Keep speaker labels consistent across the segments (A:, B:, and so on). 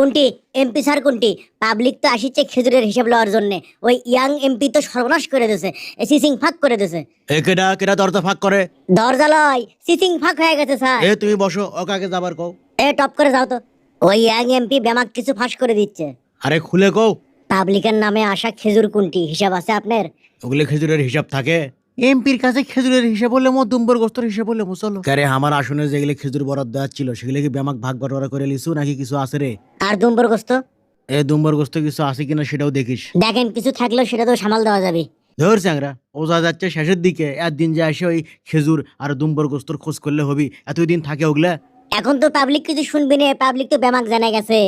A: কোনটি MP sir কোনটি? Public তো আসিচ্ছে খেজুরের হিসাব লওয়ার জন্য। ওই ইয়াং এমপি তো সর্বনাশ করে দিয়েছে, সিসিং ফাঁক করে দিয়েছে।
B: এ কেডা কেডা দরজা ফাঁক করে?
A: দরজা লয়, সিসিং ফাঁক হয়ে গেছে স্যার।
B: এ তুমি বসো, ওকে আগে যাবার কও।
A: এ টপ করে যাও তো। ওই ইয়াং এমপি বেমাক কিছু ফাঁস করে দিচ্ছে।
B: আরে খুলে কও।
A: পাবলিকের নামে আসা খেজুর কোনটি হিসাব আছে আপনার?
B: ওগুলো খেজুরের হিসাব থাকে? এমপির কাছে খেজুরের হিসাব বললে মো দুম্বর গোস্তর হিসাব বললে মুসলো কারে আমার আসনে যেগুলো খেজুর বরাদ্দ ছিল সেগুলো কি ব্যামাক ভাগ বাটোয়ারা করে লিছু নাকি কিছু আছে রে?
A: আর দুম্বরগ্রস্ত?
B: এ দুম্বর গোস্ত কিছু আছে কিনা সেটাও দেখিস।
A: দেখেন কিছু থাকলেও সেটা তো সামাল দেওয়া যাবে।
B: ধর চ্যাংরা, ও যা যাচ্ছে শেষের দিকে একদিন যে আসে ওই খেজুর আর দুম্বর গোস্তর খোঁজ করলে হবি, এতদিন থাকে ওগুলা?
A: এখন তো পাবলিক কিছু শুনবি না, পাবলিক তো বেমাক জানা গেছে।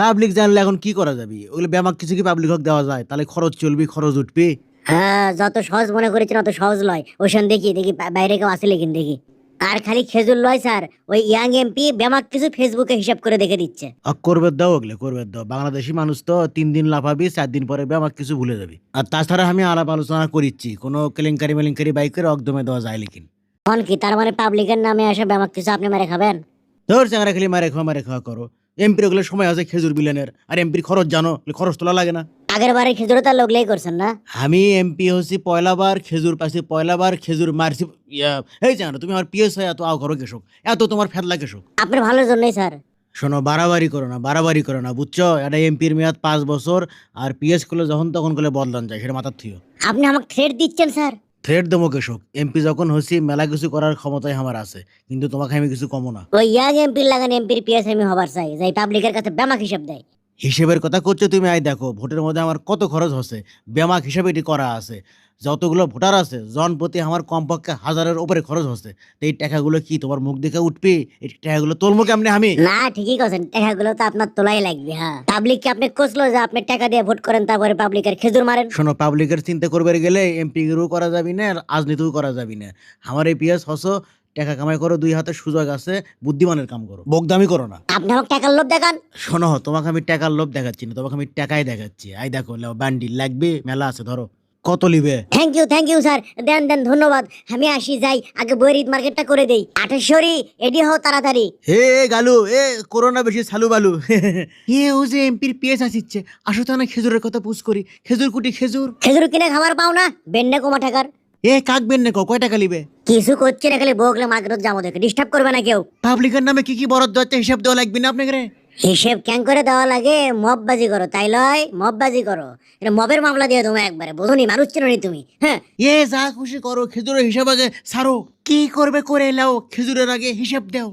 B: পাবলিক জানলে এখন কি করা যাবে? ওগুলো ব্যামাক কিছু কি পাবলিক হক দেওয়া যায়? তাহলে খরচ চলবি, খরচ উঠবি।
A: হ্যাঁ, যত সহজ মনে করেছেন অত সহজ লয়। ওইখান দেখি দেখি বাইরে কেউ আসলে কিন দেখি। আর খালি খেজুর লয় স্যার, ওই ইয়াং এমপি বেমাক কিছু ফেসবুকে হিসাব করে দেখে দিচ্ছে।
B: করবে দাও, ওগুলো করবে দাও। বাংলাদেশি মানুষ তো 3 দিন লাফাবি, 4 দিন পরে ব্যামাক কিছু ভুলে যাবি। আর তাছাড়া আমি আলাপ আলোচনা করিচ্ছি, কোনো কেলেঙ্কারি মেলেঙ্কারি বাইকের একদমে দেওয়া যায় লিখিন।
A: কোন কি তার মানে পাবলিকের নামে আসা বেমাক কিছু আপনি মেরে খাবেন?
B: ধর চ্যাংরা, খালি মারে খাওয়া করো। এমপির ওগুলো সময় আছে খেজুর বিলেনের, আর এমপির খরচ জানো, খরচ তোলা লাগে না?
A: আগের বারে খেজুর তার লোকলেই করছেন না?
B: আমি এমপি হচ্ছি পয়লাবার, খেজুর পাইছি পয়লাবার, খেজুর মারছি। এই জানো তুমি আমার পিএস হয় এত আও করো কেশক, এত তোমার ফেদলা কেশক।
A: আপনার ভালোর জন্যই স্যার।
B: শোনো, বাড়াবাড়ি করো না, বাড়াবাড়ি করো না, বুঝছো? এটা এমপির মেয়াদ 5 বছর, আর পিএস করলে যখন তখন করলে বদলান যায়, সেটা মাথার থিও।
A: আপনি আমাকে থ্রেট দিচ্ছেন স্যার?
B: থ্রেড দেবো কেশক? এমপি যখন হচ্ছি মেলা কিছু করার ক্ষমতাই আমার আছে, কিন্তু তোমাকে আমি কিছু কমো না।
A: ওই ইয়াং এমপির লাগান এমপির পিএস আমি হবার চাই, যাই পাবলিকের কাছে বেমাক হিসাব দেয়।
B: হিসেবের কথা করছো তুমি? আই দেখো ভোটের মধ্যে আমার কত খরচ হচ্ছে, ব্যামাক হিসাবে এটি করা আছে। যতগুলো ভোটার আছে জনপ্রতি আমার কমপক্ষে 1000-এর উপরে খরচ হচ্ছে। তো এই টাকাগুলো কি তোমার মুখ দেখে উঠবে? এই টাকাগুলো তোলমো কেমনে আমি?
A: না ঠিকই কথা, টাকাগুলো তো আপনার তোলাই লাগবে। হ্যাঁ, পাবলিক কে আপনি কোসলো যে আপনি টাকা দিয়ে ভোট করেন, তারপরে পাবলিকের খেজুর মারেন?
B: শোনো, পাবলিকের চিন্তা করবে গেলে এমপিও করা যাবি না, রাজনীতিও করা যাবি না। আমার এই পিএস হসো, টাকা কামাই করো, 2 হাতে সুযোগ আছে, বুদ্ধিমানের কাম করো, বকদামি করো না।
A: আপনি আমাকে টাকার লোভ দেখান?
B: শোনো, তোমাকে আমি টাকার লোভ দেখাচ্ছি না, তোমাকে আমি টাকাই দেখাচ্ছি। আই দেখো, বান্ডিল লাগবে, মেলা আছে, ধরো। কত লিবে?
A: থ্যাংক ইউ স্যার, দেন দেন, ধন্যবাদ। আমি আসি, যাই আগে বইয়ের ঈদ মার্কেটটা করে দেই। 28 এডি হও তাড়াতাড়ি।
B: হে গালু, এ করোনা বেশি সালু বালু। ও যে এমপির পিএস আসিচ্ছে, আসো তো না খেজুরের কথা পুষ করি। খেজুর কুটি খেজুর।
A: খেজুর কিনে খাবার পাও না? বেন্ডে কমা টাকার।
B: কাকবেন না, কয় টাকা লিবে?
A: কিছু করছে না, খালি বগলে মার্কেটত যাবো দেখে ডিস্টার্ব করবে না কেউ।
B: পাবলিকের নামে কি কি বরাদ্দ আছে হিসাব দেওয়া লাগবে না আপনাকে রে?
A: হিসেব ক্যাং করে দেওয়া লাগে? মববাজি করো তাই লয়? মববাজি করো, এটা মবের মামলা দিয়ে তোমায় একবারে। বোঝনি, মানুষ চেনো নি তুমি? হ্যাঁ,
B: যা খুশি করো, খেজুরের হিসাব আগে সারো। কি করবে করে এলাও, খেজুরের আগে হিসাব দাও।